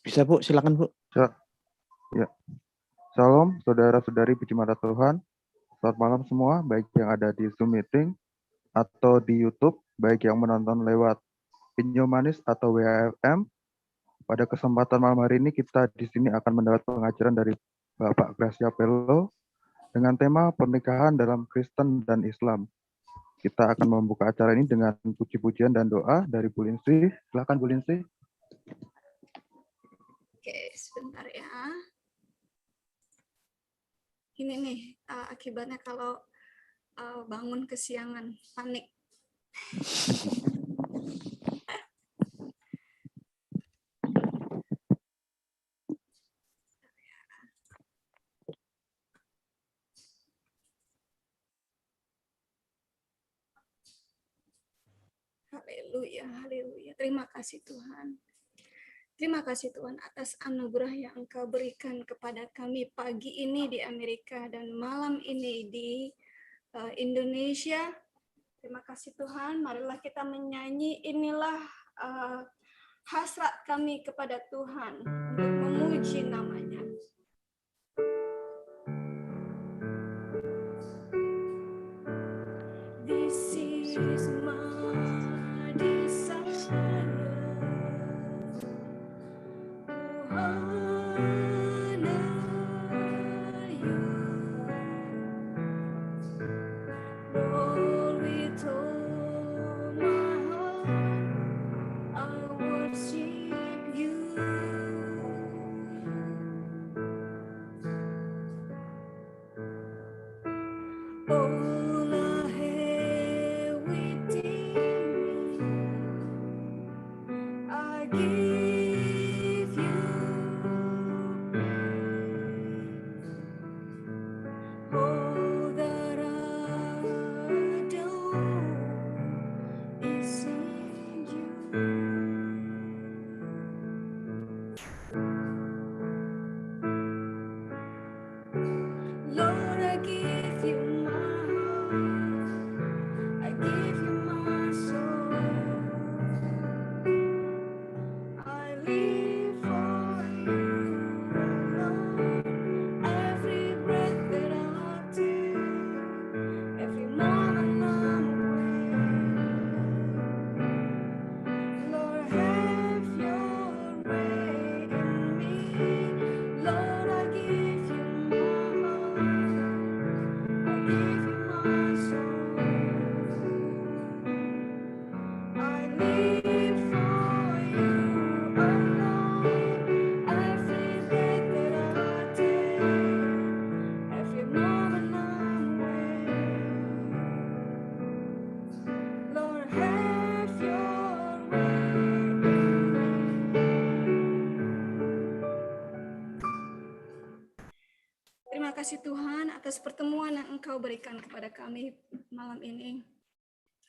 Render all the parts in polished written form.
Bisa Bu, silakan Bu. Ya. Shalom, saudara-saudari puji mata Tuhan. Selamat malam semua, baik yang ada di Zoom meeting atau di YouTube, baik yang menonton lewat Pinyo Manis atau WAFM. Pada kesempatan malam hari ini kita di sini akan mendapat pengajaran dari Bapak Gracia Pello dengan tema pernikahan dalam Kristen dan Islam. Kita akan membuka acara ini dengan puji-pujian dan doa dari Bu Linsy. Silakan Bu Linsy. Oke, sebentar ya. Ini nih akibatnya kalau bangun kesiangan, panik. Haleluya, haleluya. Terima kasih Tuhan. Terima kasih Tuhan atas anugerah yang Engkau berikan kepada kami pagi ini di Amerika dan malam ini di Indonesia. Terima kasih Tuhan. Marilah kita menyanyi, inilah hasrat kami kepada Tuhan untuk memuji namanya. This is my desire. Terima kasih Tuhan atas pertemuan yang Engkau berikan kepada kami malam ini.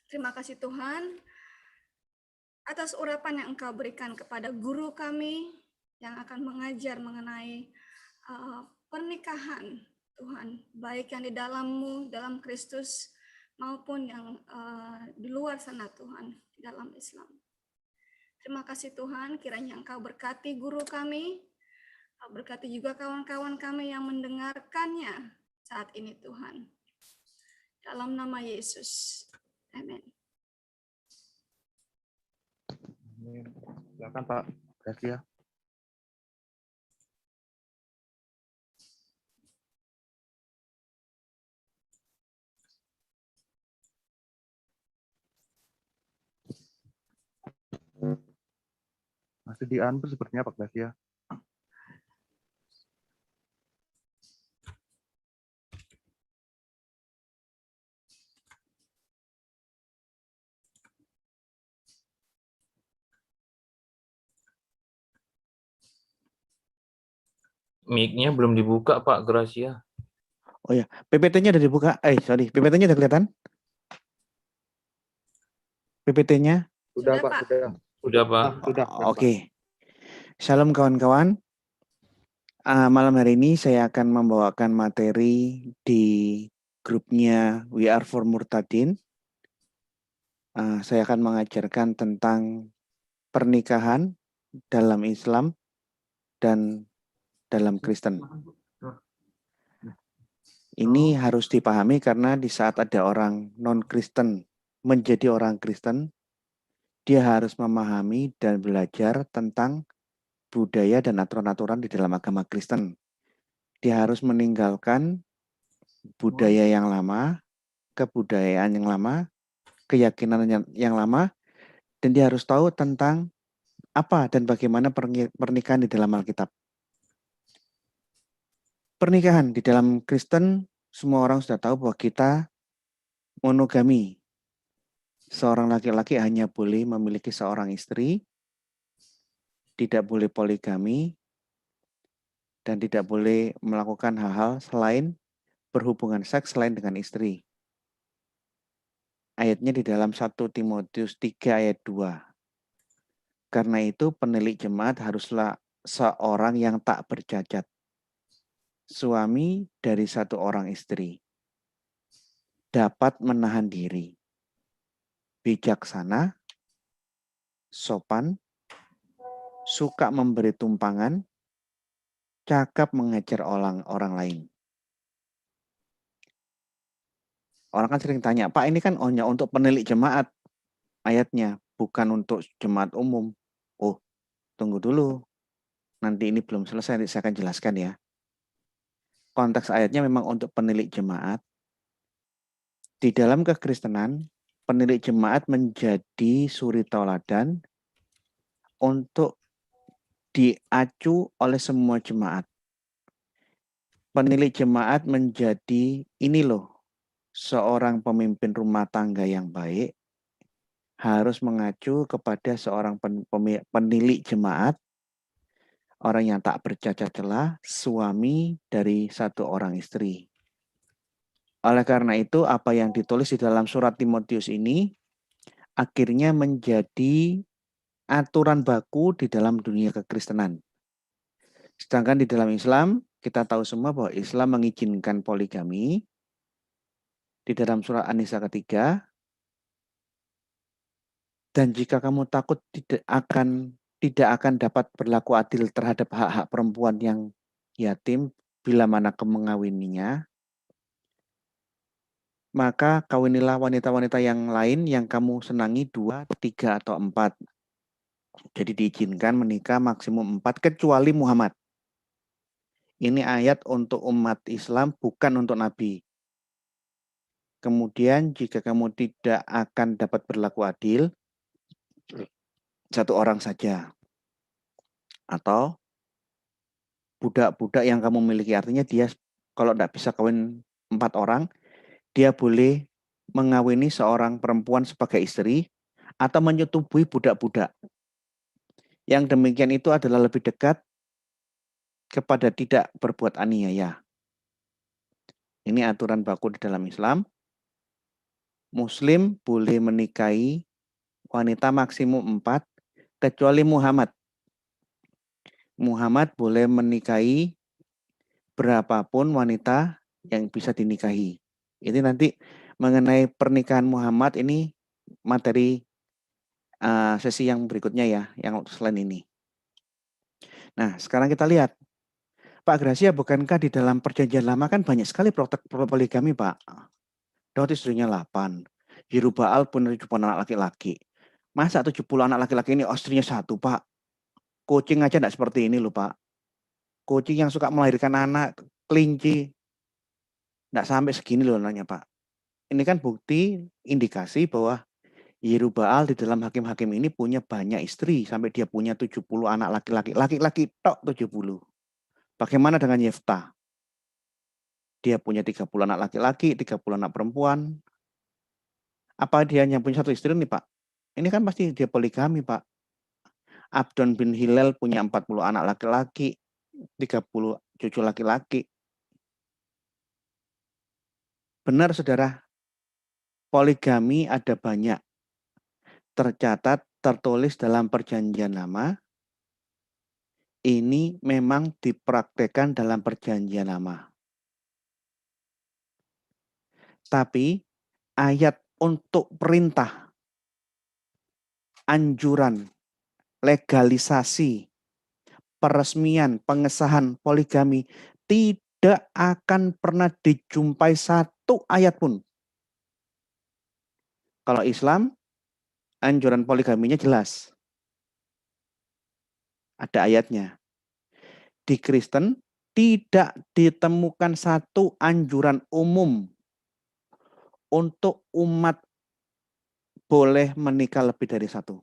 Terima kasih Tuhan atas urapan yang Engkau berikan kepada guru kami yang akan mengajar mengenai pernikahan Tuhan, baik yang di dalam-Mu, dalam Kristus, maupun yang di luar sana Tuhan, di dalam Islam. Terima kasih Tuhan, kiranya Engkau berkati guru kami, berkati juga kawan-kawan kami yang mendengarkannya saat ini Tuhan. Dalam nama Yesus. Amin. Silakan Pak Gracia. Masih di unmute sepertinya Pak Gracia. Mic-nya belum dibuka Pak Gracia. Oh ya, PPT-nya udah dibuka. PPT-nya udah kelihatan? PPT-nya? Sudah Pak, sudah. Sudah Pak. Sudah. Oke. Shalom kawan-kawan. Malam hari ini saya akan membawakan materi di grupnya We Are For Murtadin. Saya akan mengajarkan tentang pernikahan dalam Islam dan dalam Kristen. Ini harus dipahami karena di saat ada orang non-Kristen menjadi orang Kristen, dia harus memahami dan belajar tentang budaya dan aturan-aturan di dalam agama Kristen. Dia harus meninggalkan budaya yang lama, kebudayaan yang lama, keyakinan yang lama, dan dia harus tahu tentang apa dan bagaimana pernikahan di dalam Alkitab. Pernikahan di dalam Kristen, semua orang sudah tahu bahwa kita monogami. Seorang laki-laki hanya boleh memiliki seorang istri, tidak boleh poligami, dan tidak boleh melakukan hal-hal selain berhubungan seks selain dengan istri. Ayatnya di dalam 1 Timotius 3 ayat 2. Karena itu penilik jemaat haruslah seorang yang tak bercacat, suami dari satu orang istri, dapat menahan diri, bijaksana, sopan, suka memberi tumpangan, cakap mengajar orang lain. Orang kan sering tanya, Pak ini kan hanya untuk penilik jemaat ayatnya, bukan untuk jemaat umum. Oh, tunggu dulu. Nanti ini belum selesai, nanti saya akan jelaskan ya. Konteks ayatnya memang untuk penilik jemaat. Di dalam kekristenan, penilik jemaat menjadi suri tauladan untuk diacu oleh semua jemaat. Penilik jemaat menjadi ini loh, seorang pemimpin rumah tangga yang baik harus mengacu kepada seorang penilik jemaat, orang yang tak bercacat celah, suami dari satu orang istri. Oleh karena itu, apa yang ditulis di dalam surat Timotius ini akhirnya menjadi aturan baku di dalam dunia kekristenan. Sedangkan di dalam Islam, kita tahu semua bahwa Islam mengizinkan poligami. Di dalam surat An-Nisa ketiga, dan jika kamu takut tidak akan dapat berlaku adil terhadap hak-hak perempuan yang yatim bila mana kamu mengawininya, maka kawinilah wanita-wanita yang lain yang kamu senangi 2, 3, atau 4. Jadi diizinkan menikah maksimum 4 kecuali Muhammad. Ini ayat untuk umat Islam, bukan untuk Nabi. Kemudian jika kamu tidak akan dapat berlaku adil, satu orang saja. Atau budak-budak yang kamu miliki, artinya dia kalau tidak bisa kawin 4 orang, dia boleh mengawini seorang perempuan sebagai istri atau menyetubui budak-budak. Yang demikian itu adalah lebih dekat kepada tidak berbuat aniaya. Ini aturan baku di dalam Islam. Muslim boleh menikahi wanita maksimum 4 kecuali Muhammad. Muhammad boleh menikahi berapapun wanita yang bisa dinikahi. Ini nanti mengenai pernikahan Muhammad ini materi sesi yang berikutnya ya, yang selain ini. Nah, sekarang kita lihat. Pak Gracia, bukankah di dalam perjanjian lama kan banyak sekali praktek poligami, Pak? Daud istrinya 8. Yerubbaal punya 70 anak laki-laki. Masa 70 anak laki-laki ini istrinya 1, Pak? Kucing aja enggak seperti ini loh, Pak. Kucing yang suka melahirkan anak, kelinci. Enggak sampai segini loh nanya, Pak. Ini kan bukti, indikasi bahwa Yerubbaal di dalam hakim-hakim ini punya banyak istri. Sampai dia punya 70 anak laki-laki. Laki-laki tok 70. Bagaimana dengan Yeftah? Dia punya 30 anak laki-laki, 30 anak perempuan. Apa dia hanya punya 1 istri nih, Pak? Ini kan pasti dia poligami, Pak. Abdon bin Hilal punya 40 anak laki-laki, 30 cucu laki-laki. Benar, saudara. Poligami ada banyak. Tercatat, tertulis dalam perjanjian lama. Ini memang dipraktekkan dalam perjanjian lama. Tapi ayat untuk perintah, anjuran, legalisasi peresmian, pengesahan poligami, tidak akan pernah dijumpai satu ayat pun. Kalau Islam, anjuran poligaminya jelas. Ada ayatnya. Di Kristen, tidak ditemukan satu anjuran umum untuk umat boleh menikah lebih dari satu.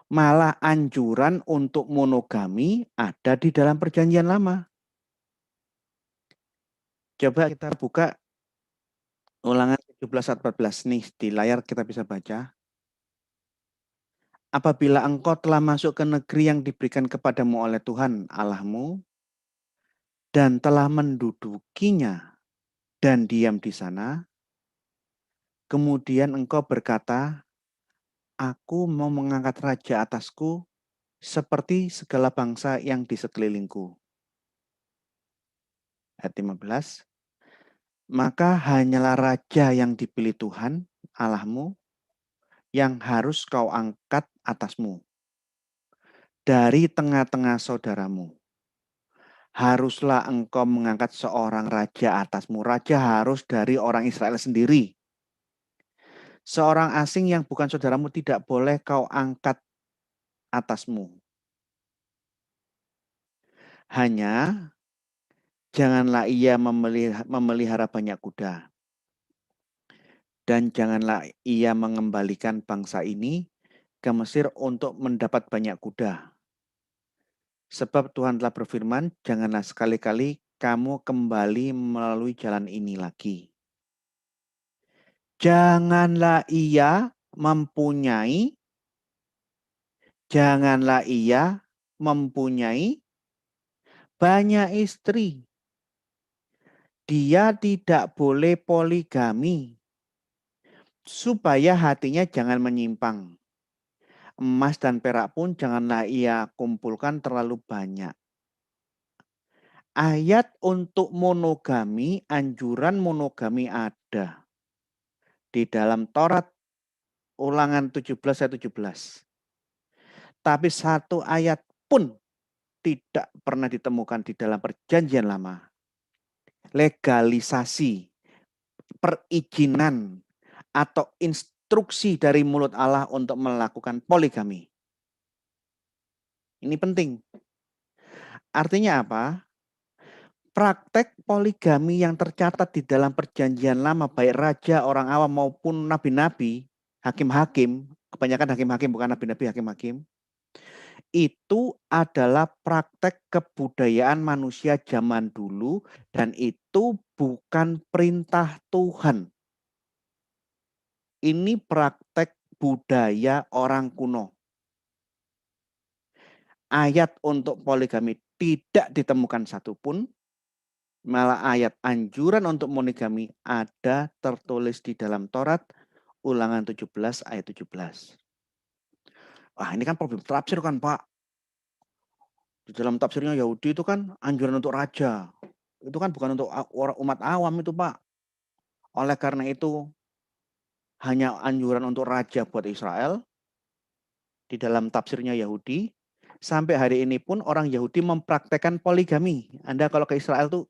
Malah anjuran untuk monogami ada di dalam perjanjian lama. Coba kita buka Ulangan 17 ayat 14 nih, di layar kita bisa baca. Apabila engkau telah masuk ke negeri yang diberikan kepadamu oleh Tuhan Allahmu dan telah mendudukinya dan diam di sana, kemudian engkau berkata, aku mau mengangkat raja atasku seperti segala bangsa yang di sekelilingku. Ayat 15. Maka hanyalah raja yang dipilih Tuhan Allahmu yang harus kau angkat atasmu dari tengah-tengah saudaramu. Haruslah engkau mengangkat seorang raja atasmu. Raja harus dari orang Israel sendiri. Seorang asing yang bukan saudaramu tidak boleh kau angkat atasmu. Hanya janganlah ia memelihara banyak kuda. Dan janganlah ia mengembalikan bangsa ini ke Mesir untuk mendapat banyak kuda. Sebab Tuhan telah berfirman, janganlah sekali-kali kamu kembali melalui jalan ini lagi. Janganlah ia mempunyai banyak istri. Dia tidak boleh poligami supaya hatinya jangan menyimpang. Emas dan perak pun janganlah ia kumpulkan terlalu banyak. Ayat untuk monogami, anjuran monogami ada di dalam Taurat Ulangan 17 ayat 17. Tapi satu ayat pun tidak pernah ditemukan di dalam perjanjian lama. Legalisasi, perizinan, atau instruksi dari mulut Allah untuk melakukan poligami. Ini penting. Artinya apa? Praktek poligami yang tercatat di dalam perjanjian lama, baik raja, orang awam maupun nabi-nabi, hakim-hakim, kebanyakan hakim-hakim bukan nabi-nabi, hakim-hakim, itu adalah praktek kebudayaan manusia zaman dulu dan itu bukan perintah Tuhan. Ini praktek budaya orang kuno. Ayat untuk poligami tidak ditemukan satupun. Malah ayat anjuran untuk monogami ada tertulis di dalam Taurat Ulangan 17 ayat 17. Wah, ini kan problem tafsir kan, Pak. Di dalam tafsirnya Yahudi itu kan anjuran untuk raja. Itu kan bukan untuk umat awam itu, Pak. Oleh karena itu hanya anjuran untuk raja buat Israel di dalam tafsirnya Yahudi. Sampai hari ini pun orang Yahudi mempraktekkan poligami. Anda kalau ke Israel tuh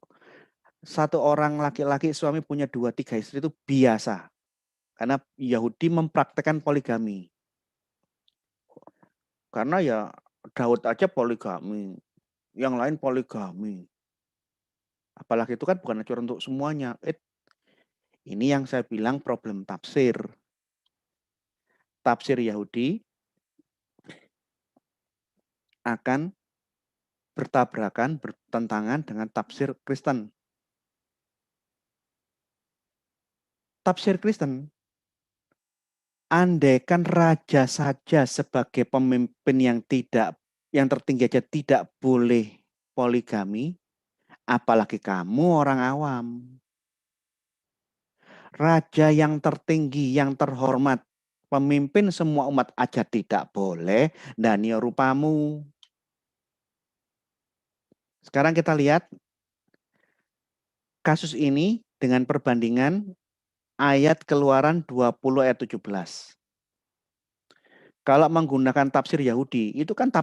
satu orang laki-laki suami punya 2-3 istri itu biasa. Karena Yahudi mempraktekkan poligami. Karena ya Daud aja poligami. Yang lain poligami. Apalagi itu kan bukan aturan untuk semuanya. Ini yang saya bilang problem tafsir. Tafsir Yahudi akan bertabrakan, bertentangan dengan tafsir Kristen. Tafsir Kristen, andaikan raja saja sebagai pemimpin yang tertinggi aja tidak boleh poligami, apalagi kamu orang awam. Raja yang tertinggi, yang terhormat, pemimpin semua umat aja tidak boleh, dan ya rupamu. Sekarang kita lihat kasus ini dengan perbandingan ayat Keluaran 20 ayat 17. Kalau menggunakan tafsir Yahudi, itu kan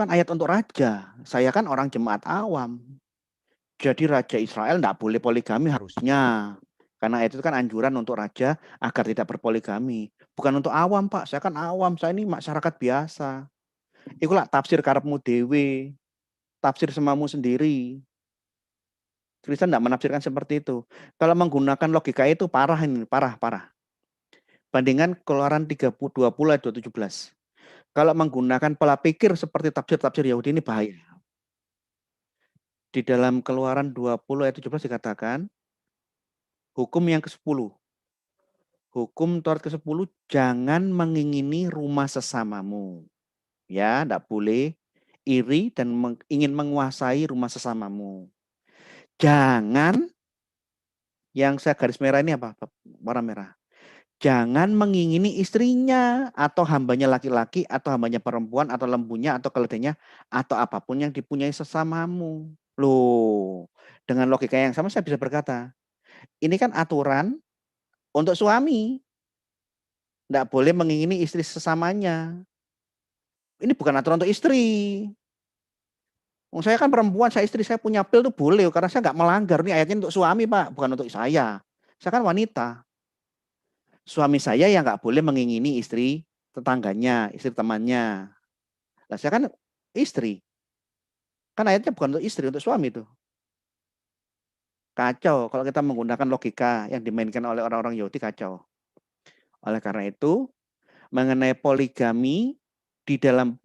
ayat untuk raja. Saya kan orang jemaat awam. Jadi raja Israel tidak boleh poligami harusnya. Karena itu kan anjuran untuk raja agar tidak berpoligami. Bukan untuk awam, Pak. Saya kan awam, saya ini masyarakat biasa. Itulah tafsir karepmu dewe. Tafsir semamu sendiri. Kristen tidak menafsirkan seperti itu. Kalau menggunakan logika itu parah ini, parah. Bandingkan Keluaran 20 ayat 217. Kalau menggunakan pola pikir seperti tafsir Yahudi ini bahaya. Di dalam Keluaran 20 ayat 17 dikatakan, hukum yang ke-10. Hukum Taurat ke-10, jangan mengingini rumah sesamamu. Ya, tidak boleh iri dan ingin menguasai rumah sesamamu. Jangan, yang saya garis merah ini apa? Warna merah. Jangan mengingini istrinya atau hambanya laki-laki atau hambanya perempuan atau lembunya atau keledainya atau apapun yang dipunyai sesamamu. Loh, dengan logika yang sama saya bisa berkata, ini kan aturan untuk suami. Tidak boleh mengingini istri sesamanya. Ini bukan aturan untuk istri. Saya kan perempuan, saya istri, saya punya pil itu boleh karena saya nggak melanggar. Ini ayatnya untuk suami, Pak, bukan untuk saya. Saya kan wanita. Suami saya yang nggak boleh mengingini istri tetangganya, istri temannya. Nah, saya kan istri. Kan ayatnya bukan untuk istri, untuk suami itu. Kacau kalau kita menggunakan logika yang dimainkan oleh orang-orang Yahudi, kacau. Oleh karena itu, mengenai poligami di dalam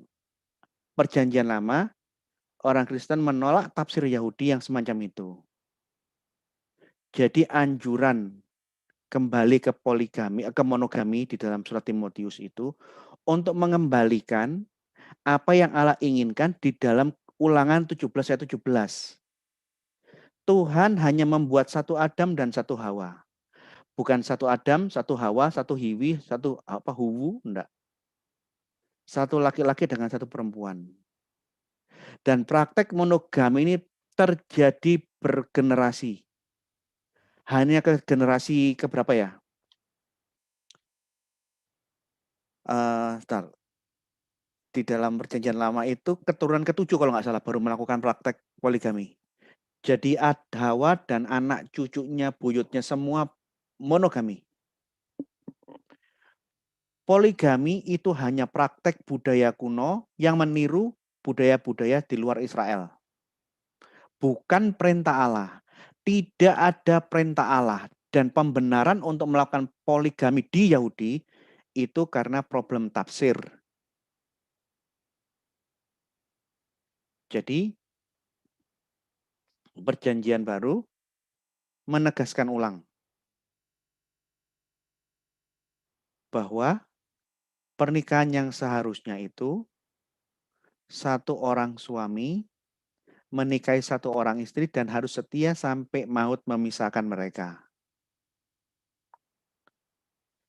Perjanjian Lama, orang Kristen menolak tafsir Yahudi yang semacam itu. Jadi anjuran kembali ke poligami, ke monogami di dalam surat Timotius itu untuk mengembalikan apa yang Allah inginkan di dalam Ulangan 17 ayat 17. Tuhan hanya membuat satu Adam dan satu Hawa. Bukan satu Adam, satu Hawa, satu Hiwi, satu Huwu, enggak. Satu laki-laki dengan satu perempuan. Dan praktek monogami ini terjadi bergenerasi. Hanya ke generasi keberapa ya? Di dalam Perjanjian Lama itu keturunan ke-7 kalau nggak salah baru melakukan praktek poligami. Jadi Hawa dan anak cucunya, buyutnya semua monogami. Poligami itu hanya praktek budaya kuno yang meniru budaya-budaya di luar Israel. Bukan perintah Allah. Tidak ada perintah Allah. Dan pembenaran untuk melakukan poligami di Yahudi itu karena problem tafsir. Jadi Perjanjian Baru menegaskan ulang bahwa pernikahan yang seharusnya itu satu orang suami menikahi satu orang istri dan harus setia sampai maut memisahkan mereka.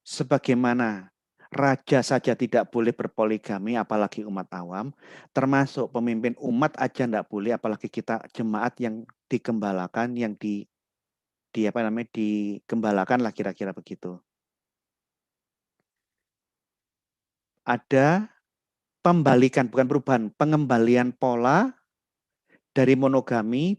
Sebagaimana raja saja tidak boleh berpoligami, apalagi umat awam, termasuk pemimpin umat aja tidak boleh, apalagi kita jemaat yang digembalakan, yang digembalakan lah kira-kira begitu. Ada pembalikan, bukan perubahan, pengembalian pola dari monogami,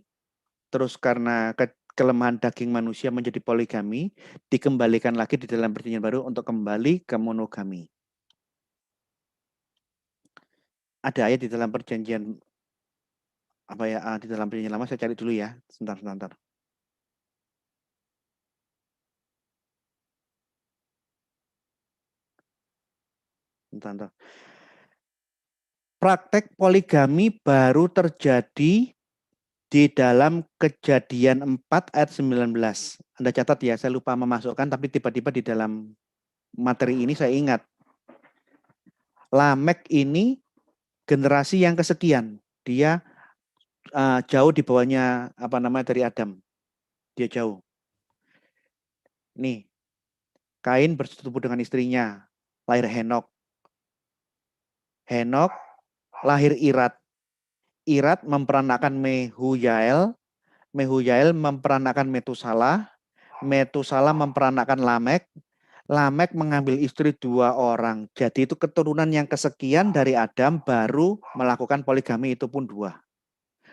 terus karena kelemahan daging manusia menjadi poligami, dikembalikan lagi di dalam Perjanjian Baru untuk kembali ke monogami. Ada ayat di dalam Perjanjian di dalam Perjanjian Lama, saya cari dulu ya, sebentar. Sebentar. Praktek poligami baru terjadi di dalam Kejadian 4 ayat 19. Anda catat ya, saya lupa memasukkan, tapi tiba-tiba di dalam materi ini saya ingat. Lamek ini generasi yang kesekian. Dia jauh di bawahnya dari Adam. Dia jauh. Nih, Kain bersetubuh dengan istrinya, lahir Henok. Henok lahir Irad. Irad memperanakan Mehujael. Mehujael memperanakan Metusalah. Metusalah memperanakan Lamek. Lamek mengambil istri 2 orang. Jadi itu keturunan yang kesekian dari Adam baru melakukan poligami, itu pun 2.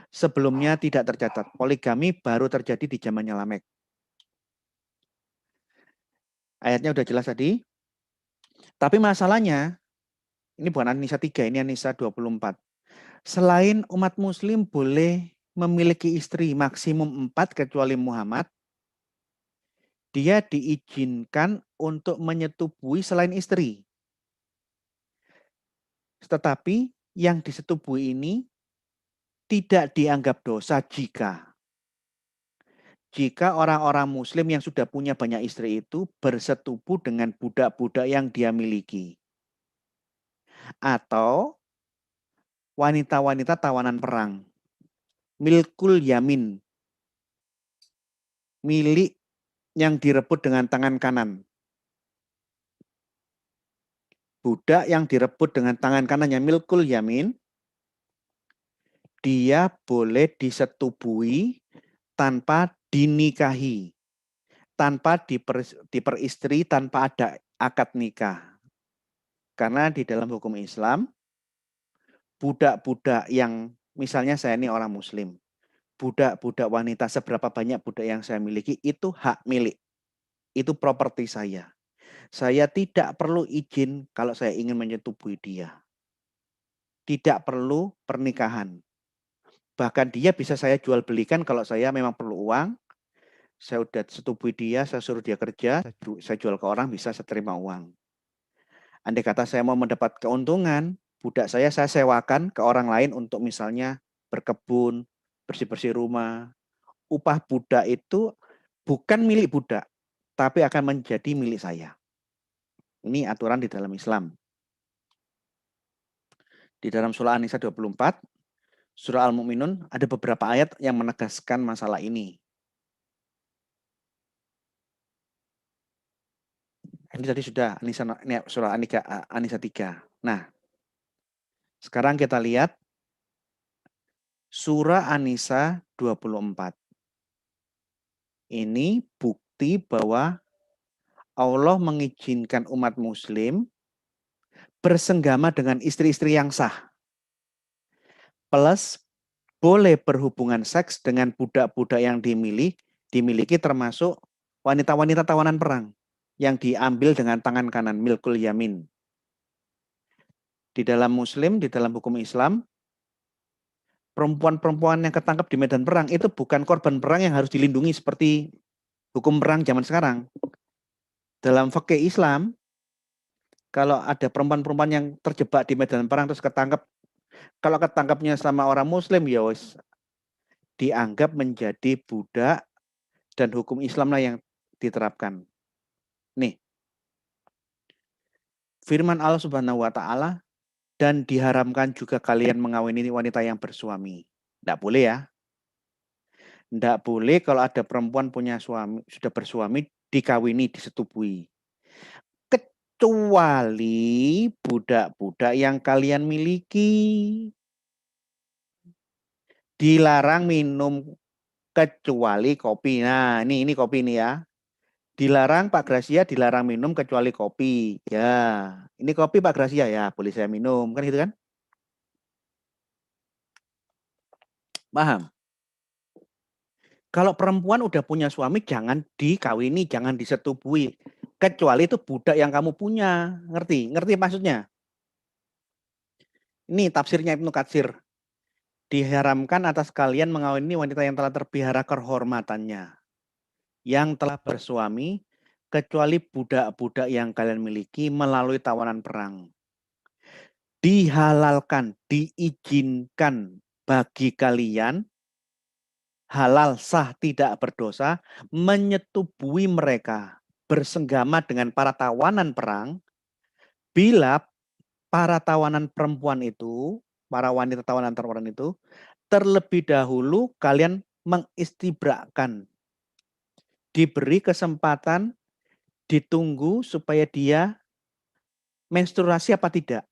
Sebelumnya tidak tercatat. Poligami baru terjadi di zamannya Lamek. Ayatnya udah jelas tadi. Tapi masalahnya, ini bukan An-Nisa 3, ini An-Nisa 24. Selain umat muslim boleh memiliki istri maksimum 4 kecuali Muhammad, dia diizinkan untuk menyetubui selain istri. Tetapi yang disetubui ini tidak dianggap dosa jika orang-orang muslim yang sudah punya banyak istri itu bersetubuh dengan budak-budak yang dia miliki. Atau wanita-wanita tawanan perang. Milkul yamin. Milik yang direbut dengan tangan kanan. Budak yang direbut dengan tangan kanannya milkul yamin, dia boleh disetubui tanpa dinikahi, tanpa diperistri, tanpa ada akad nikah. Karena di dalam hukum Islam, budak-budak yang, misalnya saya ini orang muslim, budak-budak wanita, seberapa banyak budak yang saya miliki, itu hak milik. Itu properti saya. Saya tidak perlu izin kalau saya ingin menyetubui dia. Tidak perlu pernikahan. Bahkan dia bisa saya jual belikan kalau saya memang perlu uang. Saya udah setubui dia, saya suruh dia kerja, saya jual ke orang, bisa saya terima uang. Andai kata saya mau mendapat keuntungan, budak saya sewakan ke orang lain untuk misalnya berkebun, bersih-bersih rumah. Upah budak itu bukan milik budak, tapi akan menjadi milik saya. Ini aturan di dalam Islam. Di dalam surah An-Nisa 24, surah Al-Mu'minun, ada beberapa ayat yang menegaskan masalah ini. Ini tadi sudah An-Nisa, surah An-Nisa 3. Nah, sekarang kita lihat surah An-Nisa 24. Ini bukti bahwa Allah mengizinkan umat muslim bersenggama dengan istri-istri yang sah. Plus boleh berhubungan seks dengan budak-budak yang dimiliki termasuk wanita-wanita tawanan perang yang diambil dengan tangan kanan, milkul yamin. Di dalam muslim, di dalam hukum Islam, perempuan-perempuan yang ketangkap di medan perang itu bukan korban perang yang harus dilindungi seperti hukum perang zaman sekarang. Dalam fikih Islam, kalau ada perempuan-perempuan yang terjebak di medan perang terus ketangkap, kalau ketangkapnya sama orang muslim, ya wis dianggap menjadi budak dan hukum Islam lah yang diterapkan. Nih, firman Allah Subhanahu wa taala, dan diharamkan juga kalian mengawini wanita yang bersuami. Tidak boleh ya. Tidak boleh kalau ada perempuan punya suami, sudah bersuami, dikawini, disetubui. Kecuali budak-budak yang kalian miliki. Dilarang minum kecuali kopi. Nah, ini kopi nih ya. Dilarang Pak Gracia, dilarang minum kecuali kopi. Ya, ini kopi Pak Gracia ya, boleh saya minum. Kan gitu kan? Paham? Kalau perempuan udah punya suami, jangan dikawini, jangan disetubui. Kecuali itu budak yang kamu punya. Ngerti? Ngerti maksudnya? Ini tafsirnya Ibnu Katsir. Diharamkan atas kalian mengawini wanita yang telah terpelihara kehormatannya, yang telah bersuami, kecuali budak-budak yang kalian miliki melalui tawanan perang. Dihalalkan, diizinkan bagi kalian, halal sah tidak berdosa, menyetubui mereka, bersenggama dengan para tawanan perang, bila para tawanan perempuan itu, para wanita tawanan perempuan itu, terlebih dahulu kalian mengistibrakkan, diberi kesempatan, ditunggu supaya dia menstruasi apa tidak.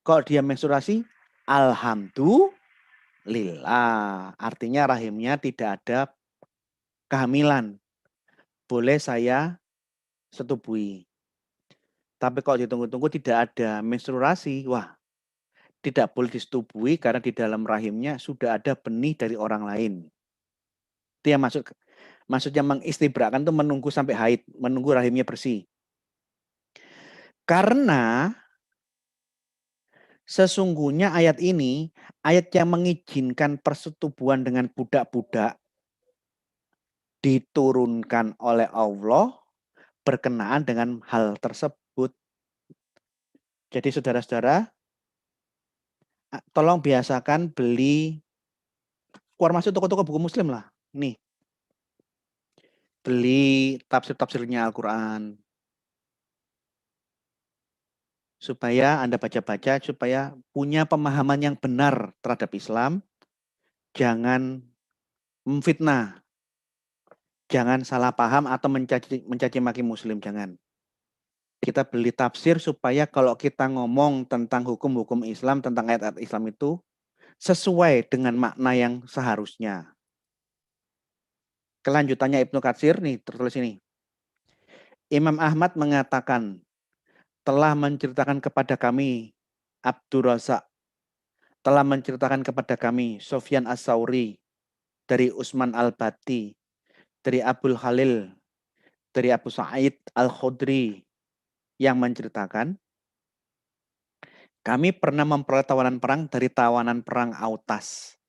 Kalau dia menstruasi, alhamdulillah, artinya rahimnya tidak ada kehamilan. Boleh saya setubui. Tapi kalau ditunggu-tunggu tidak ada menstruasi, wah, tidak boleh disetubui karena di dalam rahimnya sudah ada benih dari orang lain. Itu yang maksudnya mengistibrakan itu menunggu sampai haid, menunggu rahimnya bersih. Karena sesungguhnya ayat ini, ayat yang mengizinkan persetubuhan dengan budak-budak diturunkan oleh Allah berkenaan dengan hal tersebut. Jadi saudara-saudara, tolong biasakan beli, keluar masuk toko-toko buku muslim lah. Nih, beli tafsir-tafsirnya Al-Quran. Supaya Anda baca-baca, supaya punya pemahaman yang benar terhadap Islam. Jangan memfitnah. Jangan salah paham atau mencaci maki muslim, jangan. Kita beli tafsir supaya kalau kita ngomong tentang hukum-hukum Islam, tentang ayat-ayat Islam itu sesuai dengan makna yang seharusnya. Kelanjutannya Ibnu Katsir nih tertulis ini. Imam Ahmad mengatakan, telah menceritakan kepada kami Abdur Razak, telah menceritakan kepada kami Sofyan As-Sauri, dari Utsman Al-Bati, dari Abul Khalil, dari Abu Sa'id Al-Khudri, yang menceritakan, kami pernah memperoleh tawanan perang dari tawanan perang Autas.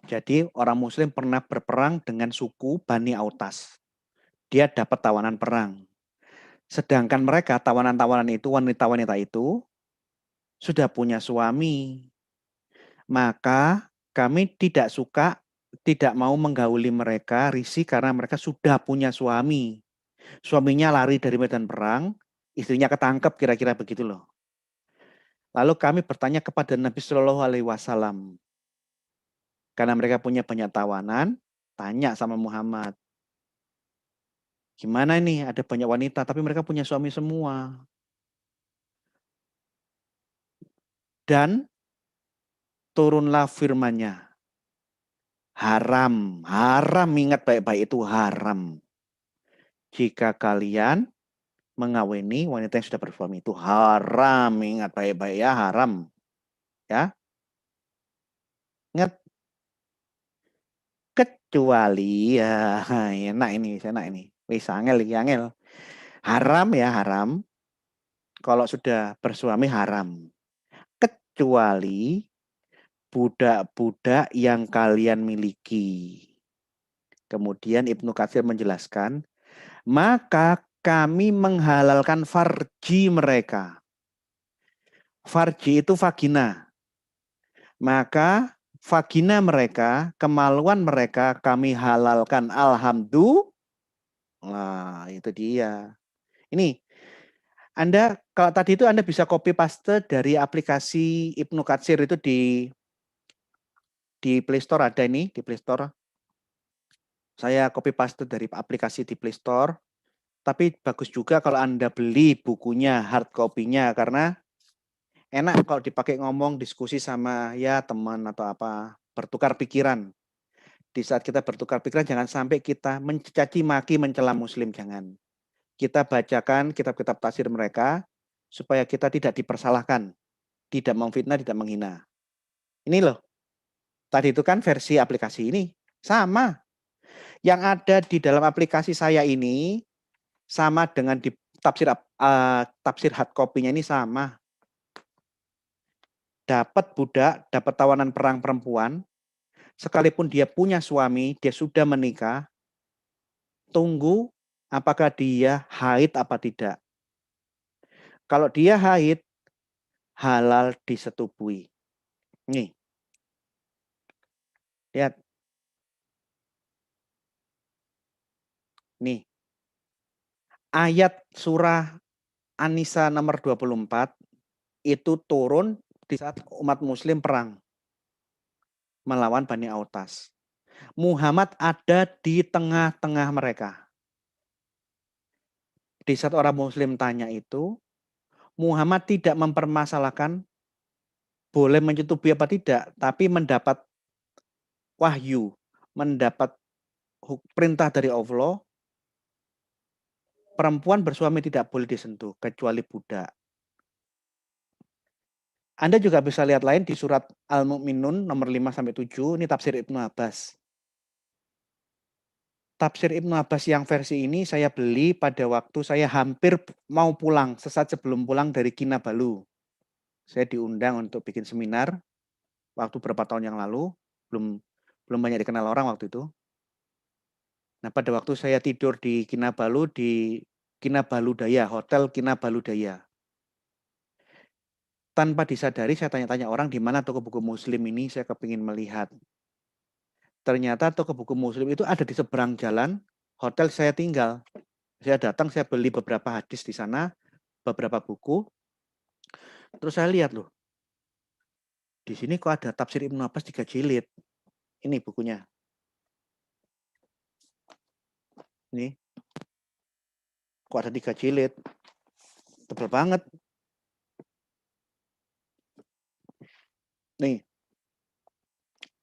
Jadi orang muslim pernah berperang dengan suku Bani Autas. Dia dapat tawanan perang. Sedangkan mereka, tawanan-tawanan itu, wanita-wanita itu, sudah punya suami. Maka kami tidak suka, tidak mau menggauli mereka, risih karena mereka sudah punya suami. Suaminya lari dari medan perang, istrinya ketangkep, kira-kira begitu loh. Lalu kami bertanya kepada Nabi Shallallahu Alaihi Wasallam, karena mereka punya banyak tawanan, tanya sama Muhammad, gimana nih, ada banyak wanita tapi mereka punya suami semua. Dan turunlah firman-Nya, haram, haram, ingat baik-baik, itu haram. Jika kalian mengawini wanita yang sudah bersuami, itu haram, ingat baik-baik ya, haram. Ya. Ingat, kecuali ya, enak ini. Wis angel iki, angel. Haram ya, haram. Kalau sudah bersuami haram. Kecuali budak-budak yang kalian miliki. Kemudian Ibnu Katsir menjelaskan, maka kami menghalalkan farji mereka. Farji itu vagina. Maka vagina mereka, kemaluan mereka kami halalkan. Alhamdulillah. Nah, itu dia. Ini, Anda, kalau tadi itu Anda bisa copy paste dari aplikasi Ibnu Katsir itu di Play Store, ada ini, di Play Store. Saya copy paste dari aplikasi di Play Store. Tapi bagus juga kalau Anda beli bukunya, hard copy-nya, karena enak kalau dipakai ngomong, diskusi sama ya teman atau apa, bertukar pikiran. Di saat kita bertukar pikiran, jangan sampai kita mencaci maki, mencela muslim, jangan. Kita bacakan kitab-kitab tafsir mereka, supaya kita tidak dipersalahkan, tidak memfitnah, tidak menghina. Ini loh, tadi itu kan versi aplikasi ini, sama. Yang ada di dalam aplikasi saya ini, sama dengan di tafsir hard copy-nya ini sama. Dapat budak, dapat tawanan perang perempuan, sekalipun dia punya suami, dia sudah menikah, tunggu apakah dia haid apa tidak. Kalau dia haid, halal disetubui. Nih, lihat. Nih, ayat surah An-Nisa nomor 24 itu turun di saat umat muslim perang melawan Bani Autas. Muhammad ada di tengah-tengah mereka. Di saat orang muslim tanya itu, Muhammad tidak mempermasalahkan boleh menyetubui apa tidak, tapi mendapat wahyu, mendapat perintah dari Allah, perempuan bersuami tidak boleh disentuh kecuali budak. Anda juga bisa lihat lain di surat Al-Mu'minun nomor 5-7, ini tafsir Ibnu Abbas. Tafsir Ibnu Abbas yang versi ini saya beli pada waktu saya hampir mau pulang, sesaat sebelum pulang dari Kinabalu. Saya diundang untuk bikin seminar waktu berapa tahun yang lalu, belum banyak dikenal orang waktu itu. Nah, pada waktu saya tidur di Kinabalu, di Kinabalu Daya, Hotel Kinabalu Daya. Tanpa disadari saya tanya-tanya orang di mana toko buku Muslim ini, saya kepingin melihat. Ternyata toko buku Muslim itu ada di seberang jalan hotel saya tinggal. Saya datang, saya beli beberapa hadis di sana, beberapa buku. Terus saya lihat loh, di sini kok ada tafsir Ibnu Abbas 3 jilid. Ini bukunya. Ini. Kok ada 3 jilid? Tebal banget. Nih.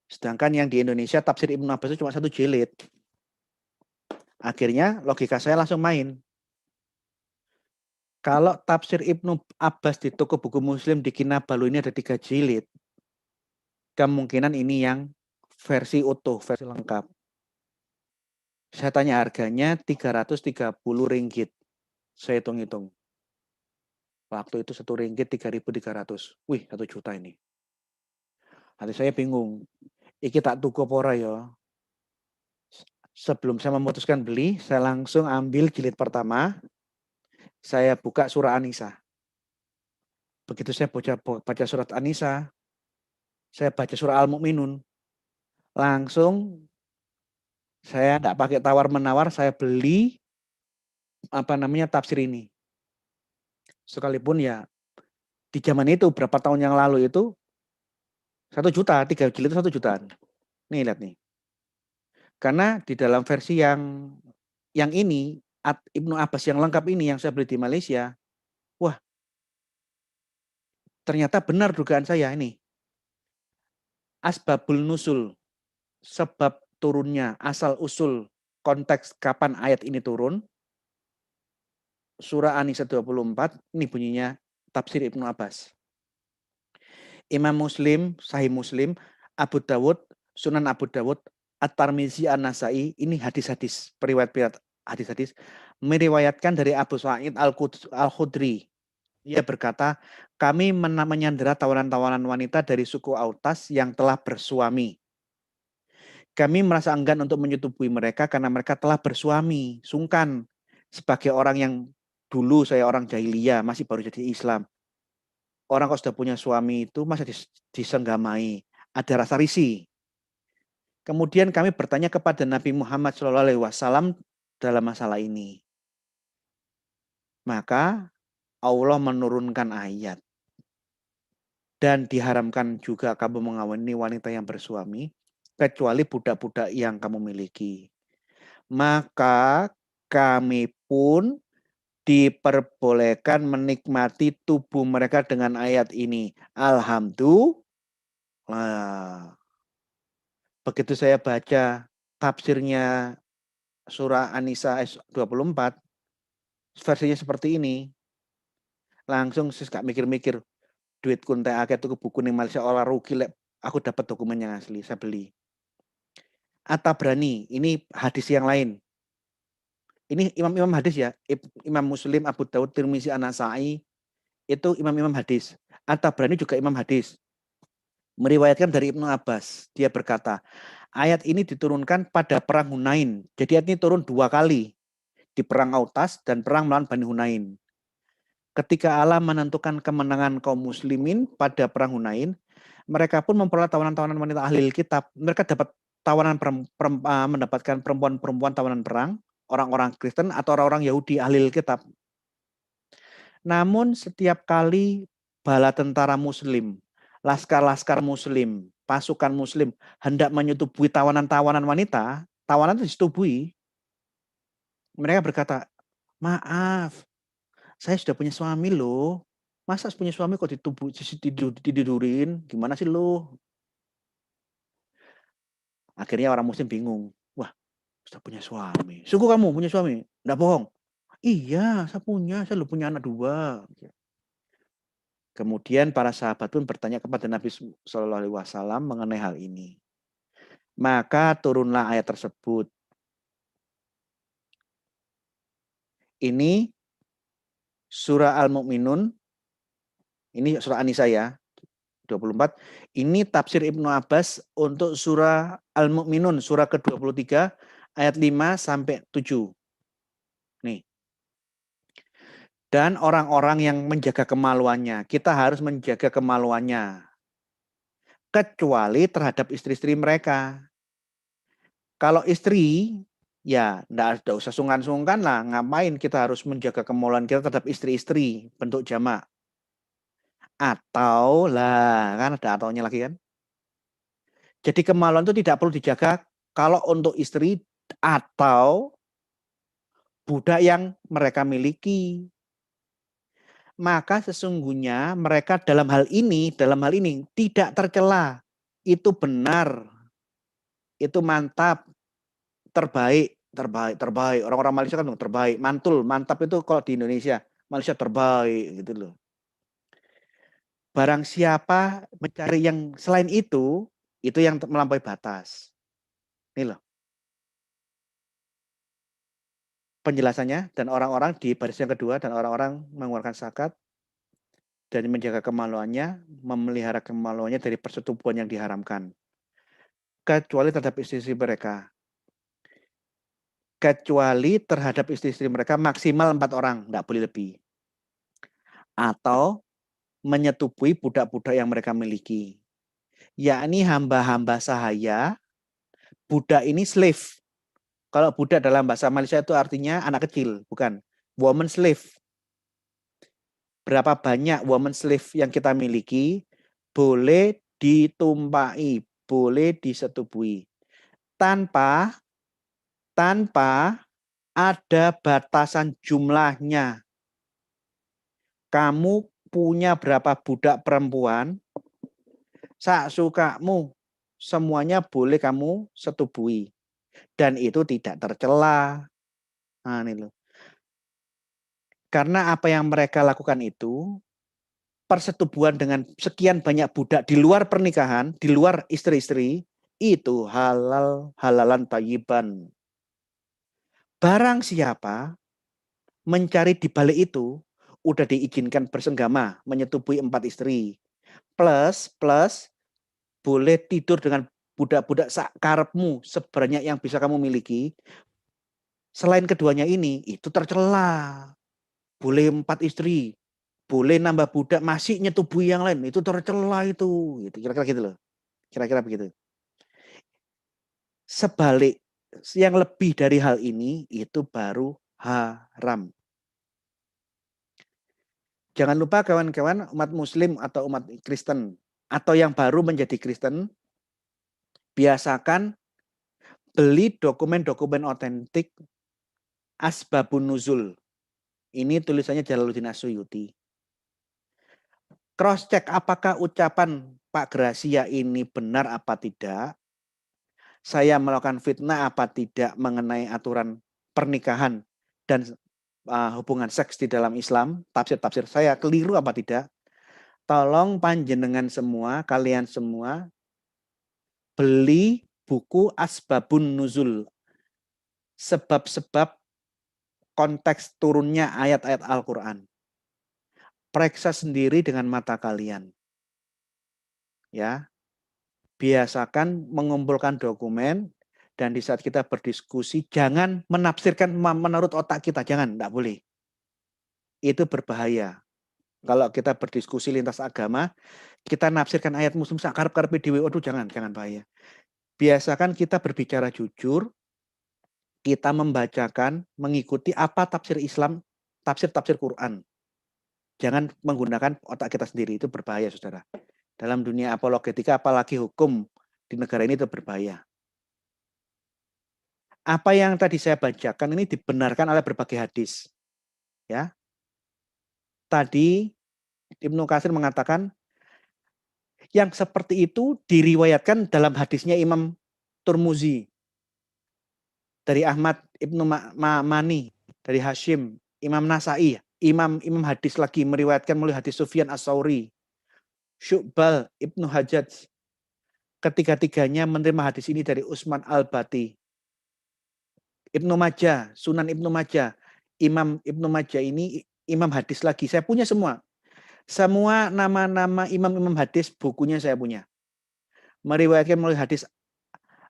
Sedangkan yang di Indonesia tafsir Ibnu Abbas itu cuma 1 jilid. Akhirnya logika saya langsung main. Kalau tafsir Ibnu Abbas di toko buku Muslim di Kinabalu ini ada 3 jilid, kemungkinan ini yang versi utuh, versi lengkap. Saya tanya harganya 330 ringgit. Saya hitung-hitung. Waktu itu 1 ringgit 3.300. Wih, 1 juta ini. Hati saya bingung. Iki tak tuku apa ora ya? Sebelum saya memutuskan beli, saya langsung ambil jilid pertama. Saya buka surah An-Nisa. Begitu saya baca surat An-Nisa, saya baca surah Al-Mu'minun. Langsung saya tidak pakai tawar-menawar, saya beli tafsir ini. Sekalipun ya di zaman itu berapa tahun yang lalu itu 1 juta, 3 jilid itu 1 jutaan. Nih lihat nih. Karena di dalam versi yang ini Ibnu Abbas yang lengkap ini yang saya beli di Malaysia, wah, ternyata benar dugaan saya ini. Asbabul nusul, sebab turunnya, asal usul konteks kapan ayat ini turun. Surah An-Nisa 24, ini bunyinya tafsir Ibnu Abbas. Imam Muslim, Sahih Muslim, Abu Dawud, Sunan Abu Dawud, At-Tirmizi, An-Nasai, ini hadis-hadis, periwayat hadis-hadis, meriwayatkan dari Abu Sa'id Al-Khudri. Ia berkata, kami menyandera tawanan-tawanan wanita dari suku Autas yang telah bersuami. Kami merasa enggan untuk menyetubui mereka karena mereka telah bersuami, sungkan. Sebagai orang yang dulu saya orang jahiliyah, masih baru jadi Islam. Orang kalau sudah punya suami itu masih disenggamai, ada rasa risih. Kemudian kami bertanya kepada Nabi Muhammad SAW dalam masalah ini. Maka Allah menurunkan ayat. Dan diharamkan juga kamu mengawini wanita yang bersuami, kecuali budak-budak yang kamu miliki. Maka kami pun diperbolehkan menikmati tubuh mereka dengan ayat ini. Alhamdulillah. Begitu saya baca tafsirnya surah An-Nisa 24, versinya seperti ini. Langsung saya gak mikir-mikir, duit kuntai akeh tuku buku ning Malaysia olah rugi lek aku dapat dokumen yang asli, saya beli. At-Tabrani, ini hadis yang lain. Ini imam-imam hadis ya, Imam Muslim, Abu Dawud, Tirmizi, An-Nasai, itu imam-imam hadis. At-Tabrani juga imam hadis. Meriwayatkan dari Ibnu Abbas, dia berkata, ayat ini diturunkan pada perang Hunain. Jadi ayat ini turun 2 kali, di perang Autas dan perang melawan Bani Hunain. Ketika Allah menentukan kemenangan kaum muslimin pada perang Hunain, mereka pun memperoleh tawanan-tawanan wanita ahli kitab. Mereka dapat tawanan mendapatkan perempuan-perempuan tawanan perang, orang-orang Kristen atau orang-orang Yahudi ahli kitab. Namun setiap kali bala tentara muslim, laskar-laskar muslim, pasukan muslim hendak menyetubui tawanan-tawanan wanita, tawanan itu disetubui. Mereka berkata, maaf, saya sudah punya suami loh. Masa punya suami kok ditidurin? Gimana sih lo? Akhirnya orang muslim bingung. Wah, sudah punya suami. Sungguh kamu punya suami? Nggak bohong. Iya, saya punya, saya punya anak 2. Kemudian para sahabat pun bertanya kepada Nabi Shallallahu Alaihi Wasallam mengenai hal ini. Maka turunlah ayat tersebut. Ini surah Al-Mu'minun, ini surah An-Nisa ya, 24. Ini tafsir Ibnu Abbas untuk surah Al-Mu'minun, surah ke-23, ayat 5 sampai 7. Nih. Dan orang-orang yang menjaga kemaluannya, kita harus menjaga kemaluannya. Kecuali terhadap istri-istri mereka. Kalau istri, ya enggak usah sungkan-sungkan lah. Ngapain kita harus menjaga kemaluan kita terhadap istri-istri, bentuk jamak. Atau lah, kan ada ataunya lagi kan. Jadi kemaluan itu tidak perlu dijaga kalau untuk istri atau budak yang mereka miliki. Maka sesungguhnya mereka dalam hal ini tidak tercela. Itu benar. Itu mantap. Terbaik. Orang-orang Malaysia kan terbaik. Mantul, mantap itu kalau di Indonesia. Malaysia terbaik gitu loh. Barang siapa mencari yang selain itu yang melampaui batas. Ini loh. Penjelasannya, dan orang-orang di baris yang kedua, dan orang-orang mengeluarkan zakat dan menjaga kemaluannya, memelihara kemaluannya dari persetubuhan yang diharamkan. Kecuali terhadap istri-istri mereka. Kecuali terhadap istri-istri mereka maksimal 4 orang, tidak boleh lebih. Atau menyetubui budak-budak yang mereka miliki. Yakni hamba-hamba sahaya, budak ini slave. Kalau budak dalam bahasa Malaysia itu artinya anak kecil, bukan. Woman slave. Berapa banyak woman slave yang kita miliki, boleh ditumpai, boleh disetubui. Tanpa ada batasan jumlahnya. Kamu punya berapa budak perempuan, sak sukamu, semuanya boleh kamu setubui. Dan itu tidak tercela. Nah, ini loh. Karena apa yang mereka lakukan itu, persetubuhan dengan sekian banyak budak di luar pernikahan, di luar istri-istri, itu halalan thayyiban. Barang siapa mencari di balik itu, udah diizinkan bersenggama, menyetubui 4 istri. Plus, boleh tidur dengan budak-budak sakarepmu sebanyak yang bisa kamu miliki. Selain keduanya ini, itu tercela. Boleh 4 istri, boleh nambah budak, masih nyetubui yang lain, itu tercela itu. Kira-kira gitu loh. Kira-kira begitu. Sebalik, yang lebih dari hal ini, itu baru haram. Jangan lupa kawan-kawan umat muslim atau umat Kristen, atau yang baru menjadi Kristen, biasakan beli dokumen-dokumen otentik Asbabun Nuzul. Ini tulisannya Jalaluddin Asyuyuti. Cross check apakah ucapan Pak Gracia ini benar apa tidak. Saya melakukan fitnah apa tidak mengenai aturan pernikahan dan hubungan seks di dalam Islam. Tafsir-tafsir saya keliru apa tidak. Tolong panjenengan semua, kalian semua, beli buku Asbabun Nuzul. Sebab-sebab konteks turunnya ayat-ayat Al-Quran. Periksa sendiri dengan mata kalian. Ya, biasakan mengumpulkan dokumen, dan di saat kita berdiskusi, jangan menafsirkan menurut otak kita. Jangan, tidak boleh. Itu berbahaya. Kalau kita berdiskusi lintas agama, kita nafsirkan ayat muslim sakarep-karepe dhewe, aduh jangan bahaya. Biasakan kita berbicara jujur, kita membacakan, mengikuti apa tafsir Islam, tafsir Quran. Jangan menggunakan otak kita sendiri, itu berbahaya saudara. Dalam dunia apologetika, apalagi hukum di negara ini itu berbahaya. Apa yang tadi saya bacakan ini dibenarkan oleh berbagai hadis. Ya. Tadi Ibnu Katsir mengatakan yang seperti itu diriwayatkan dalam hadisnya Imam Turmuzi. Dari Ahmad Ibnu Mani, dari Hashim, Imam Nasai, Imam hadis lagi meriwayatkan melalui hadis Sufyan As-Sauri, Syu'bal, Ibnu Hajjaj. Ketiga-tiganya menerima hadis ini dari Utsman Al-Bati. Ibnu Majah, Sunan Ibnu Majah. Imam Ibnu Majah ini imam hadis lagi. Saya punya semua. Semua nama-nama imam-imam hadis bukunya saya punya. Meriwayatkan melalui hadis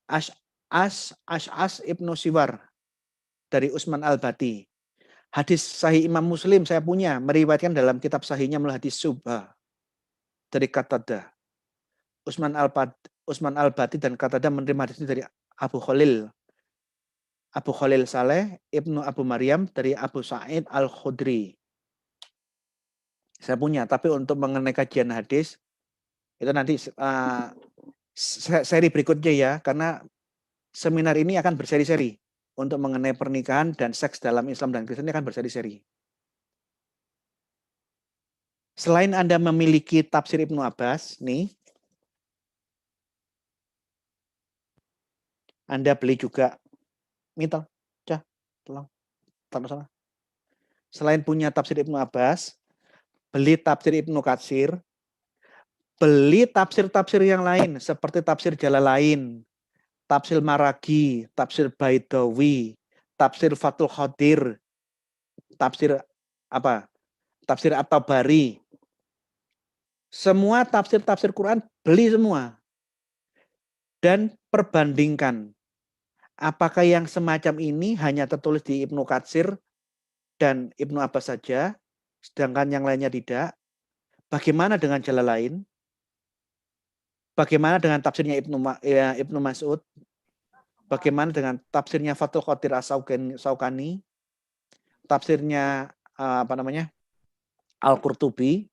Ash'as Ibnu Siwar dari Utsman Al-Bati. Hadis Sahih Imam Muslim saya punya, meriwayatkan dalam kitab sahihnya melalui hadis Subha dari Qatadah. Utsman Al-Bati dan Qatadah menerima hadis ini dari Abu Khalil Saleh Ibnu Abu Maryam dari Abu Sa'id Al-Khudri. Saya punya, tapi untuk mengenai kajian hadis itu nanti seri berikutnya ya, karena seminar ini akan berseri-seri untuk mengenai pernikahan dan seks dalam Islam dan Kristen, ini akan berseri-seri. Selain Anda memiliki tafsir Ibnu Abbas, nih, Anda beli juga, Mital, tolong, taruh sana. Selain punya tafsir Ibnu Abbas, beli tafsir Ibnu Katsir, beli tafsir-tafsir yang lain seperti tafsir Jalalain, tafsir Maragi, tafsir Baidawi, tafsir Fathul Qadir, tafsir Tafsir At-Tabari. Semua tafsir-tafsir Quran beli semua. Dan perbandingkan. Apakah yang semacam ini hanya tertulis di Ibnu Katsir dan Ibnu Abbas saja, sedangkan yang lainnya tidak? Bagaimana dengan Jalalain? Bagaimana dengan tafsirnya Ibnu Mas'ud? Bagaimana dengan tafsirnya Fathul Qadir As-Saukani? Tafsirnya Al-Qurtubi?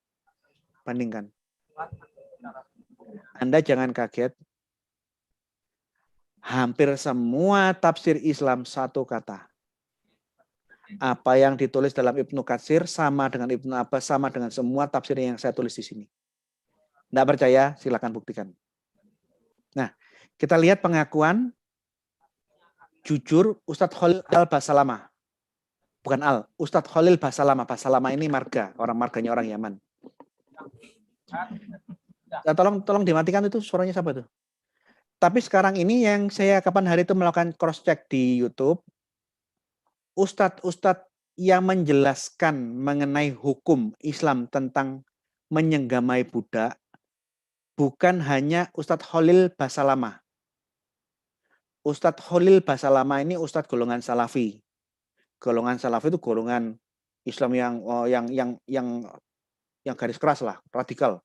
Bandingkan. Anda jangan kaget. Hampir semua tafsir Islam satu kata. Apa yang ditulis dalam Ibnu Katsir sama dengan Ibnu Abbas, sama dengan semua tafsir yang saya tulis di sini. Tidak percaya, silakan buktikan. Nah, kita lihat pengakuan jujur Ustadz Khalil Al-Basalamah. Bukan Ustadz Khalil Basalamah. Basalamah ini marga, marganya orang Yaman. Nah, tolong dimatikan itu suaranya siapa tuh? Tapi sekarang ini yang saya kapan hari itu melakukan cross check di YouTube, ustadz-ustadz yang menjelaskan mengenai hukum Islam tentang menyenggamai budak bukan hanya Ustadz Khalil Basalamah. Ustadz Khalil Basalamah ini ustadz golongan Salafi. Golongan Salafi itu golongan Islam yang garis keras lah, radikal.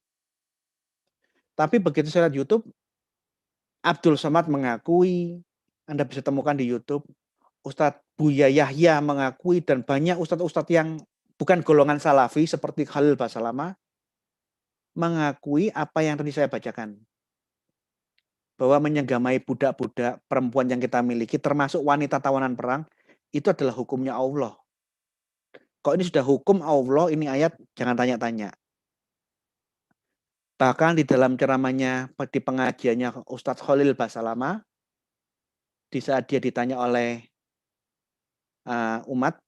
Tapi begitu saya lihat YouTube, Abdul Somad mengakui, Anda bisa temukan di YouTube, Ustadz Buya Yahya mengakui, dan banyak ustadz-ustadz yang bukan golongan Salafi seperti Khalil Basalamah mengakui apa yang tadi saya bacakan. Bahwa menyenggamai budak-budak perempuan yang kita miliki, termasuk wanita tawanan perang, itu adalah hukumnya Allah. Kok ini sudah hukum Allah, ini ayat, jangan tanya-tanya. Bahkan di dalam ceramahnya, di pengajiannya Ustadz Khalil Basalamah, di saat dia ditanya oleh umat,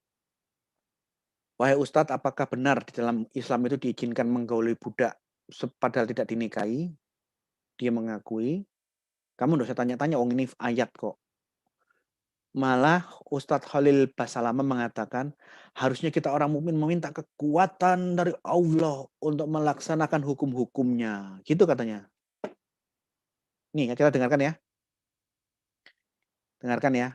wahai Ustadz, apakah benar di dalam Islam itu diizinkan menggauli budak padahal tidak dinikahi? Dia mengakui, kamu tidak usah tanya-tanya, ini ayat kok. Malah Ustadz Khalil Basalamah mengatakan, harusnya kita orang mukmin meminta kekuatan dari Allah untuk melaksanakan hukum-hukumnya. Gitu katanya. Nih, kita dengarkan ya. Dengarkan ya.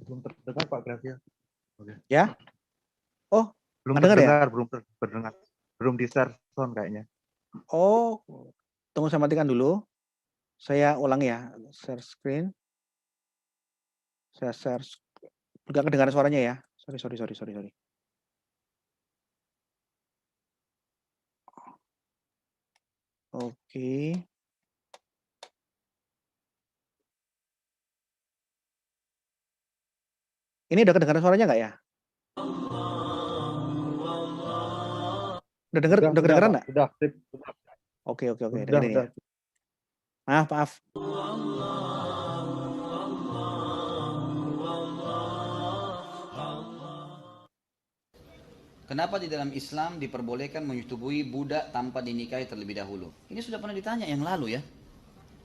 Belum terdengar Pak Gracia. Oke. Ya? Oh, belum nggak dengar ya? terdengar, belum terdengar. Belum di-share sound kayaknya. Oh, tunggu saya matikan dulu. Saya ulang ya, share screen. Saya share, nggak kedengaran suaranya ya. Sorry. Oke. Ini udah kedengaran suaranya nggak ya? Udah kedengaran nggak? Sudah, sip. Oke, Sudah, dengerin ya. Maaf. Kenapa di dalam Islam diperbolehkan menyetubui budak tanpa dinikahi terlebih dahulu? Ini sudah pernah ditanya yang lalu ya.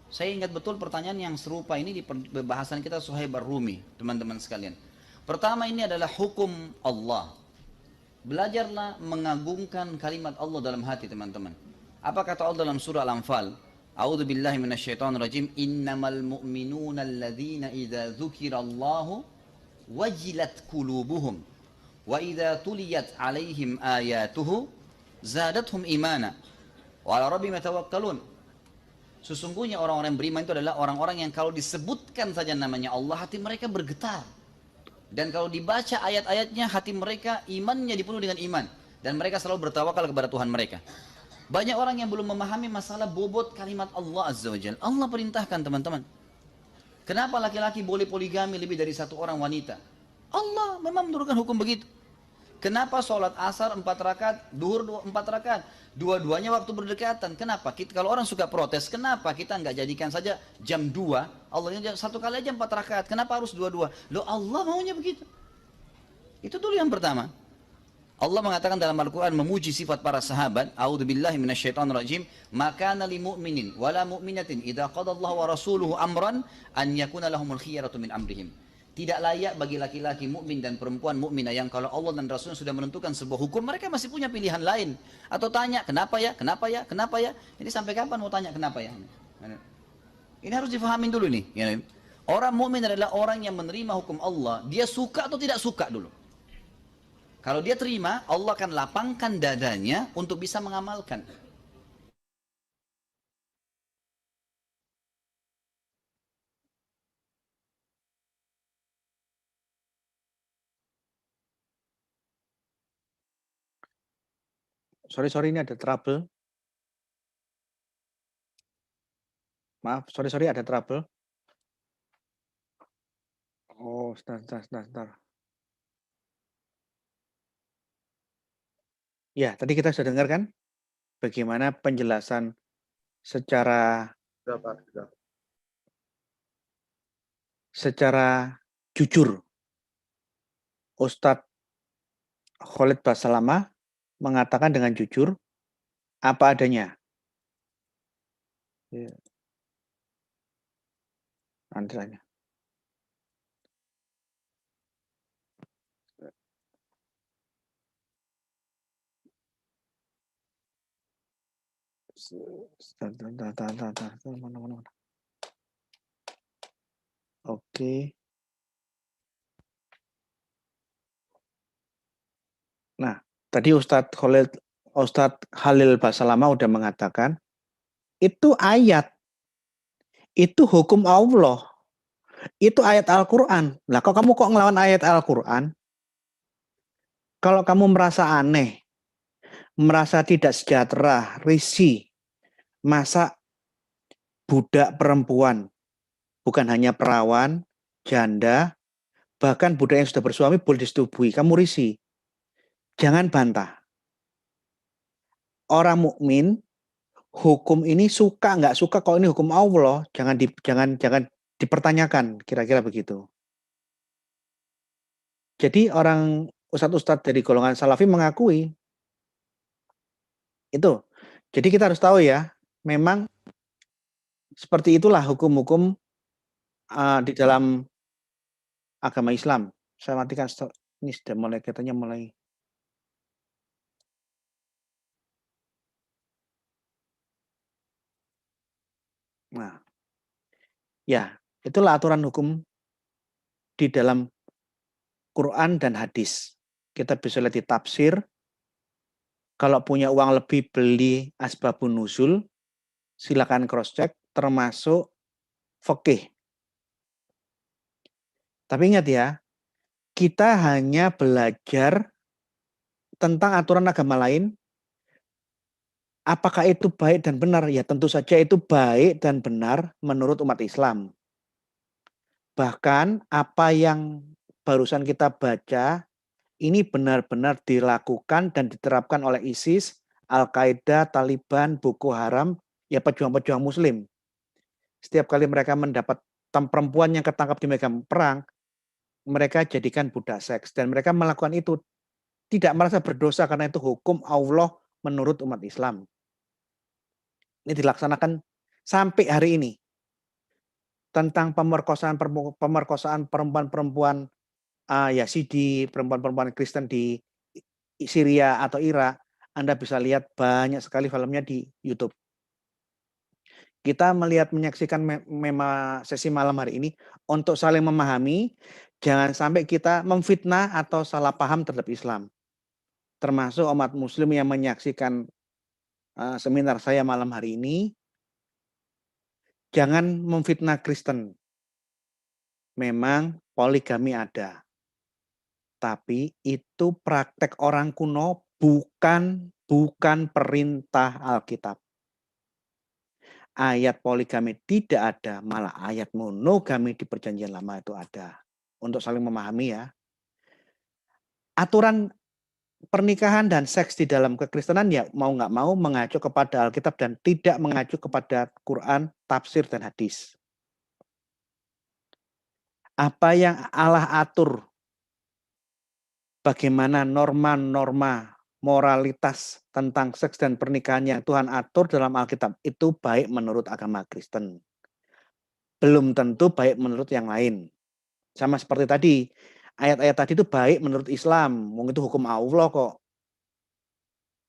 Saya ingat betul pertanyaan yang serupa ini di pembahasan kita Suhaib Ar-Rumi, teman-teman sekalian. Pertama, ini adalah hukum Allah. Belajarlah mengagungkan kalimat Allah dalam hati, teman-teman. Apa kata Allah dalam surah Al-Anfal? A'udzu billahi minasyaitonir rajim. Innamal mu'minuna alladzina idza dzukirallahu wajilat qulubuhum wa idza tuliyat 'alaihim ayatuhu zadatuhum imana wa 'ala rabbihim yatawakkalun. Sesungguhnya orang-orang yang beriman itu adalah orang-orang yang kalau disebutkan saja namanya Allah, hati mereka bergetar. Dan kalau dibaca ayat-ayatnya, hati mereka imannya dipenuhi dengan iman. Dan mereka selalu bertawakal kepada Tuhan mereka. Banyak orang yang belum memahami masalah bobot kalimat Allah Azza wa Jalla. Allah perintahkan, teman-teman. Kenapa laki-laki boleh poligami lebih dari satu orang wanita? Allah memang menurunkan hukum begitu. Kenapa sholat asar 4 rakaat, duhur 4 rakaat? Dua-duanya waktu berdekatan. Kenapa? Kalau orang suka protes, kenapa kita nggak jadikan saja jam 2? Allahnya satu kali aja 4 rakaat. Kenapa harus dua-dua? Loh, Allah maunya begitu. Itu dulu yang pertama. Allah mengatakan dalam Al-Quran memuji sifat para sahabat. A'udzubillahi minasyaitonirrajim. Maka nali mu'minin wala mu'minatin idza qadallahu wa rasuluhu amran an yakuna lahumul khiyaratu min amrihim. Tidak layak bagi laki-laki mukmin dan perempuan mukminah yang kalau Allah dan Rasulnya sudah menentukan sebuah hukum, mereka masih punya pilihan lain. Atau tanya, kenapa ya, kenapa ya, kenapa ya. Ini sampai kapan mau tanya kenapa ya? Ini harus difahamin dulu nih. Orang mukmin adalah orang yang menerima hukum Allah. Dia suka atau tidak suka dulu. Kalau dia terima, Allah akan lapangkan dadanya untuk bisa mengamalkan. Sorry, ini ada trouble. Maaf, sorry, ada trouble. Oh, sebentar. Ya, tadi kita sudah dengar kan bagaimana penjelasan secara jujur Ustadz Khalid Basalamah mengatakan dengan jujur apa adanya. Antaranya. Oke. Nah, tadi Ustadz Khalil Basalamah udah mengatakan itu ayat, itu hukum Allah, itu ayat Al-Quran. Lah, kok kamu ngelawan ayat Al-Quran? Kalau kamu merasa aneh, merasa tidak sejahtera, risih, masa budak perempuan, bukan hanya perawan, janda, bahkan budak yang sudah bersuami boleh disetubui, kamu risih. Jangan bantah. Orang mukmin hukum ini suka nggak suka, kalau ini hukum Allah, jangan dipertanyakan, kira-kira begitu. Jadi orang ustadz-ustadz dari golongan Salafi mengakui itu. Jadi kita harus tahu ya, memang seperti itulah hukum-hukum di dalam agama Islam. Saya matikan, ini sudah mulai katanya mulai. Nah, ya, itulah aturan hukum di dalam Quran dan hadis. Kita bisa lihat di tafsir. Kalau punya uang lebih beli asbabun nuzul, silakan cross check, termasuk fikih. Tapi ingat ya, kita hanya belajar tentang aturan agama lain. Apakah itu baik dan benar? Ya tentu saja itu baik dan benar menurut umat Islam. Bahkan apa yang barusan kita baca ini benar-benar dilakukan dan diterapkan oleh ISIS, Al-Qaeda, Taliban, Boko Haram, ya pejuang-pejuang muslim. Setiap kali mereka mendapat perempuan yang ketangkap di medan perang, mereka jadikan budak seks. Dan mereka melakukan itu tidak merasa berdosa karena itu hukum Allah menurut umat Islam. Ini dilaksanakan sampai hari ini. Tentang pemerkosaan perempuan-perempuan Yazidi, perempuan-perempuan Kristen di Syria atau Irak, Anda bisa lihat banyak sekali filmnya di YouTube. Kita menyaksikan sesi malam hari ini untuk saling memahami, jangan sampai kita memfitnah atau salah paham terhadap Islam. Termasuk umat muslim yang menyaksikan seminar saya malam hari ini, jangan memfitnah Kristen. Memang poligami ada. Tapi itu praktek orang kuno, bukan perintah Alkitab. Ayat poligami tidak ada, malah ayat monogami di Perjanjian Lama itu ada. Untuk saling memahami ya. Aturan pernikahan dan seks di dalam kekristenan ya mau nggak mau mengacu kepada Alkitab dan tidak mengacu kepada Quran, tafsir, dan hadis. Apa yang Allah atur, bagaimana norma-norma moralitas tentang seks dan pernikahan yang Tuhan atur dalam Alkitab itu baik menurut agama Kristen. Belum tentu baik menurut yang lain. Sama seperti tadi, ayat-ayat tadi itu baik menurut Islam, mungkin itu hukum Allah kok.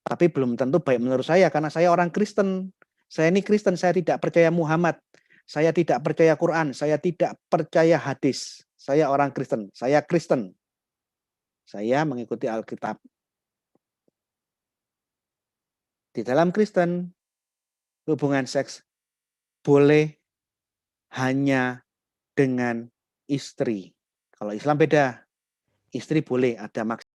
Tapi belum tentu baik menurut saya karena saya orang Kristen. Saya ini Kristen, saya tidak percaya Muhammad. Saya tidak percaya Quran, saya tidak percaya hadis. Saya orang Kristen, saya Kristen. Saya mengikuti Alkitab. Di dalam Kristen, hubungan seks boleh hanya dengan istri. Kalau Islam beda. Istri boleh ada maksimal